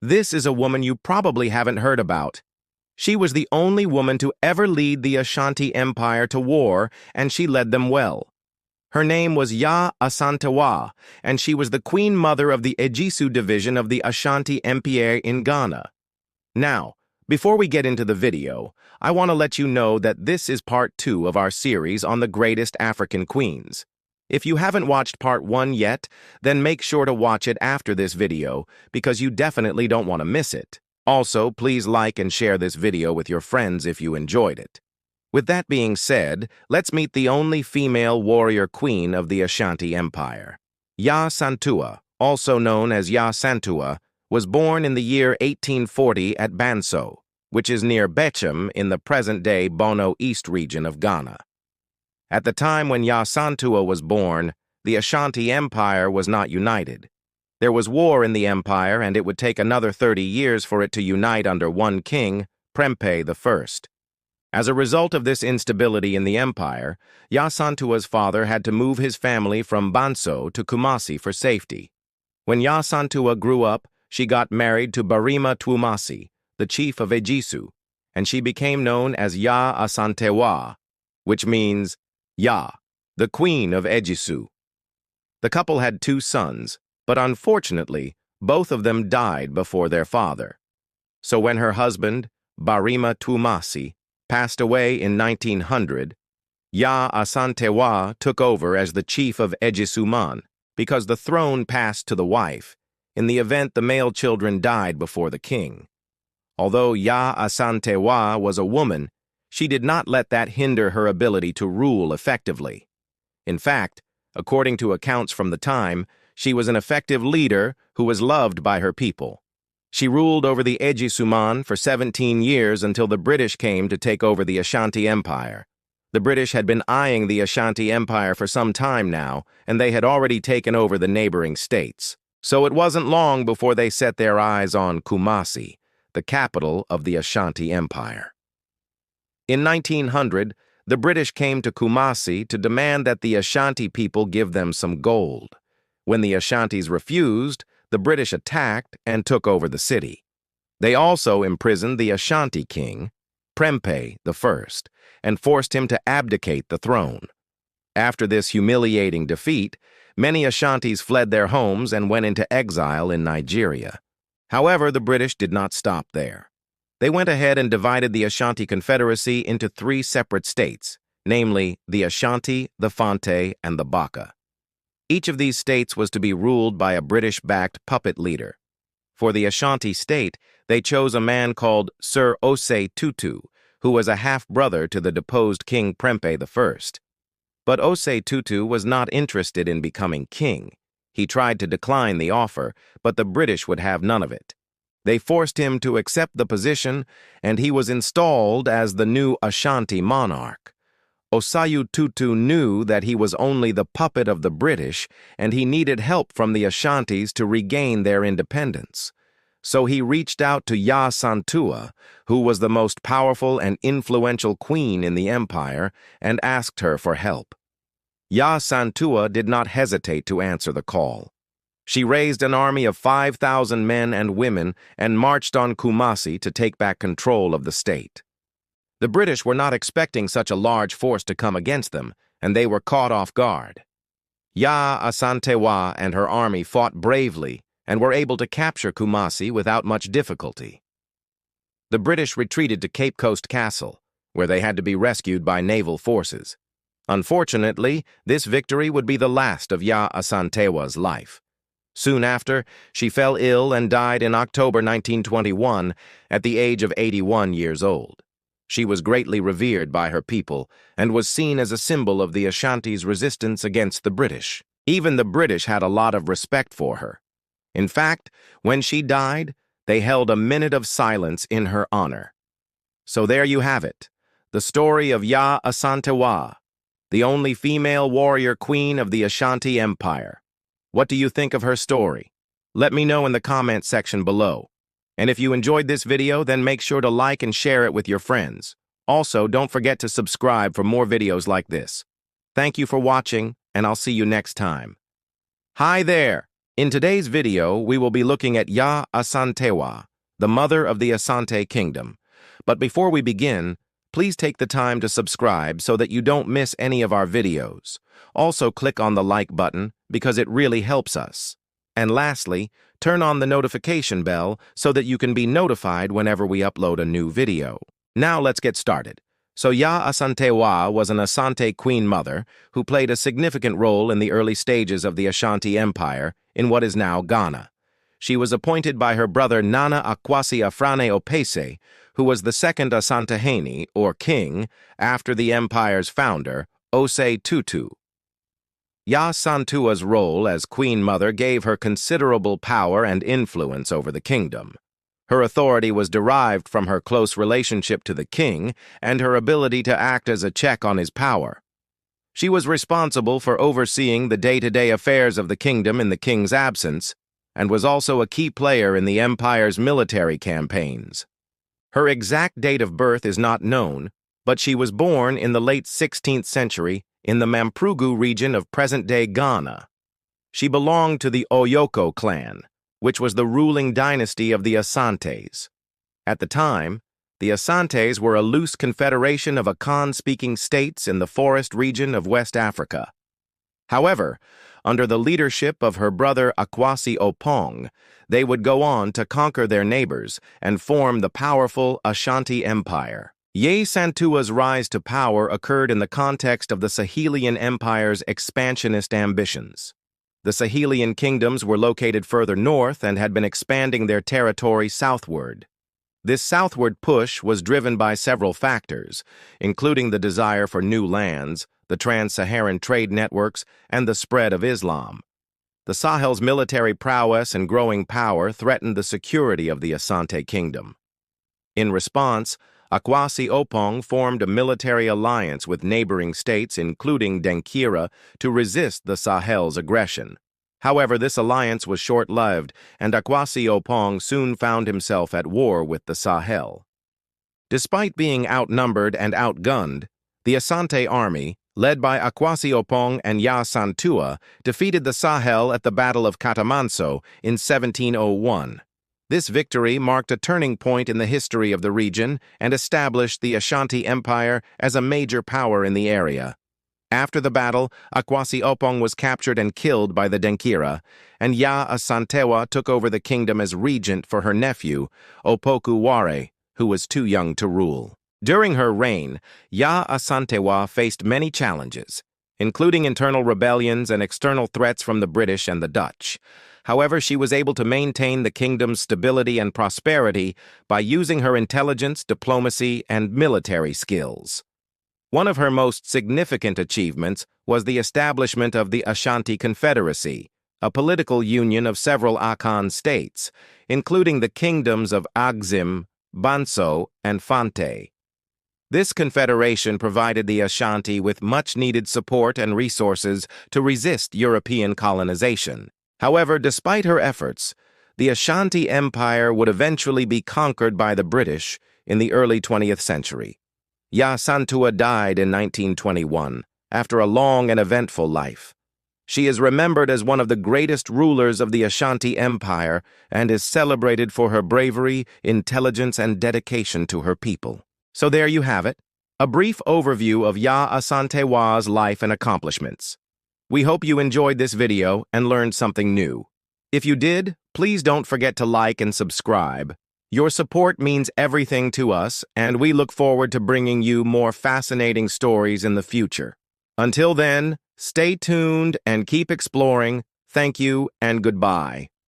This is a woman you probably haven't heard about. She was the only woman to ever lead the Ashanti Empire to war, and she led them well. Her name was Yaa Asantewaa, and she was the queen mother of the Ejisu division of the Ashanti Empier in Ghana. Now, before we get into the video, I want to let you know that this is part 2 of our series on the greatest African queens. If you haven't watched part 1 yet, then make sure to watch it after this video because you definitely don't want to miss it. Also, please like and share this video with your friends if you enjoyed it. With that being said, let's meet the only female warrior queen of the Ashanti Empire. Yaa Asantewaa, also known as Yaa Asantewaa, was born in the year 1840 at Banso, which is near Bechem in the present-day Bono East region of Ghana. At the time when Yaa Asantewaa was born, the Ashanti Empire was not united. There was war in the empire, and it would take another 30 years for it to unite under one king, Prempeh I. As a result of this instability in the empire, Yaa Asantewaa's father had to move his family from Banso to Kumasi for safety. When Yaa Asantewaa grew up, she got married to Barima Twumasi, the chief of Ejisu, and she became known as Yaa Asantewaa, which means Yaa, the queen of Ejisu. The couple had 2 sons, but unfortunately, both of them died before their father. So when her husband, Barima Twumasi, passed away in 1900, Yaa Asantewaa took over as the chief of Ejisuman because the throne passed to the wife in the event the male children died before the king. Although Yaa Asantewaa was a woman, she did not let that hinder her ability to rule effectively. In fact, according to accounts from the time, she was an effective leader who was loved by her people. She ruled over the Ejisuman for 17 years until the British came to take over the Ashanti Empire. The British had been eyeing the Ashanti Empire for some time now, and they had already taken over the neighboring states. So it wasn't long before they set their eyes on Kumasi, the capital of the Ashanti Empire. In 1900, the British came to Kumasi to demand that the Ashanti people give them some gold. When the Ashantis refused, the British attacked and took over the city. They also imprisoned the Ashanti king, Prempeh I, and forced him to abdicate the throne. After this humiliating defeat, many Ashantis fled their homes and went into exile in Nigeria. However, the British did not stop there. They went ahead and divided the Ashanti Confederacy into 3 separate states, namely the Ashanti, the Fante, and the Baka. Each of these states was to be ruled by a British-backed puppet leader. For the Ashanti state, they chose a man called Sir Osei Tutu, who was a half-brother to the deposed King Prempeh I. But Osei Tutu was not interested in becoming king. He tried to decline the offer, but the British would have none of it. They forced him to accept the position, and he was installed as the new Ashanti monarch. Osei Tutu knew that he was only the puppet of the British, and he needed help from the Ashantis to regain their independence. So he reached out to Yaa Asantewaa, who was the most powerful and influential queen in the empire, and asked her for help. Yaa Asantewaa did not hesitate to answer the call. She raised an army of 5,000 men and women and marched on Kumasi to take back control of the state. The British were not expecting such a large force to come against them, and they were caught off guard. Yaa Asantewaa and her army fought bravely and were able to capture Kumasi without much difficulty. The British retreated to Cape Coast Castle, where they had to be rescued by naval forces. Unfortunately, this victory would be the last of Yaa Asantewaa's life. Soon after, she fell ill and died in October 1921 at the age of 81 years old. She was greatly revered by her people and was seen as a symbol of the Ashanti's resistance against the British. Even the British had a lot of respect for her. In fact, when she died, they held a minute of silence in her honor. So there you have it, the story of Yaa Asantewaa, the only female warrior queen of the Ashanti Empire. What do you think of her story? Let me know in the comment section below. And if you enjoyed this video, then make sure to like and share it with your friends. Also, don't forget to subscribe for more videos like this. Thank you for watching, and I'll see you next time. Hi there! In today's video, we will be looking at Yaa Asantewaa, the mother of the Asante Kingdom. But before we begin, please take the time to subscribe so that you don't miss any of our videos. Also, click on the like button because it really helps us. And lastly, turn on the notification bell so that you can be notified whenever we upload a new video. Now let's get started. So Yaa Asantewaa was an Asante queen mother who played a significant role in the early stages of the Ashanti Empire in what is now Ghana. She was appointed by her brother Nana Akwasi Afrane Opese, who was the second Asantehene, or king, after the empire's founder, Ose Tutu. Yaa Asantewaa's role as queen mother gave her considerable power and influence over the kingdom. Her authority was derived from her close relationship to the king and her ability to act as a check on his power. She was responsible for overseeing the day-to-day affairs of the kingdom in the king's absence, and was also a key player in the empire's military campaigns. Her exact date of birth is not known, but she was born in the late 16th century in the Mamprugu region of present-day Ghana. She belonged to the Oyoko clan, which was the ruling dynasty of the Asantes. At the time, the Asantes were a loose confederation of Akan-speaking states in the forest region of West Africa. However, under the leadership of her brother Akwasi Opong, they would go on to conquer their neighbors and form the powerful Ashanti Empire. Yaa Asantewaa's rise to power occurred in the context of the Sahelian Empire's expansionist ambitions. The Sahelian kingdoms were located further north and had been expanding their territory southward. This southward push was driven by several factors, including the desire for new lands, the trans-Saharan trade networks, and the spread of Islam. The Sahel's military prowess and growing power threatened the security of the Asante Kingdom. In response, Akwasi Opong formed a military alliance with neighboring states, including Denkira, to resist the Sahel's aggression. However, this alliance was short-lived, and Akwasi Opong soon found himself at war with the Sahel. Despite being outnumbered and outgunned, the Asante army, led by Akwasi Opong and Yaa Asantewaa, defeated the Sahel at the Battle of Katamanso in 1701. This victory marked a turning point in the history of the region and established the Ashanti Empire as a major power in the area. After the battle, Akwasi Opong was captured and killed by the Denkira, and Yaa Asantewaa took over the kingdom as regent for her nephew, Opoku Ware, who was too young to rule. During her reign, Yaa Asantewaa faced many challenges, including internal rebellions and external threats from the British and the Dutch. However, she was able to maintain the kingdom's stability and prosperity by using her intelligence, diplomacy, and military skills. One of her most significant achievements was the establishment of the Ashanti Confederacy, a political union of several Akan states, including the kingdoms of Agzim, Banso, and Fante. This confederation provided the Ashanti with much-needed support and resources to resist European colonization. However, despite her efforts, the Ashanti Empire would eventually be conquered by the British in the early 20th century. Yaa Asantewaa died in 1921, after a long and eventful life. She is remembered as one of the greatest rulers of the Ashanti Empire and is celebrated for her bravery, intelligence, and dedication to her people. So there you have it, a brief overview of Yaa Asantewaa's life and accomplishments. We hope you enjoyed this video and learned something new. If you did, please don't forget to like and subscribe. Your support means everything to us, and we look forward to bringing you more fascinating stories in the future. Until then, stay tuned and keep exploring. Thank you and goodbye.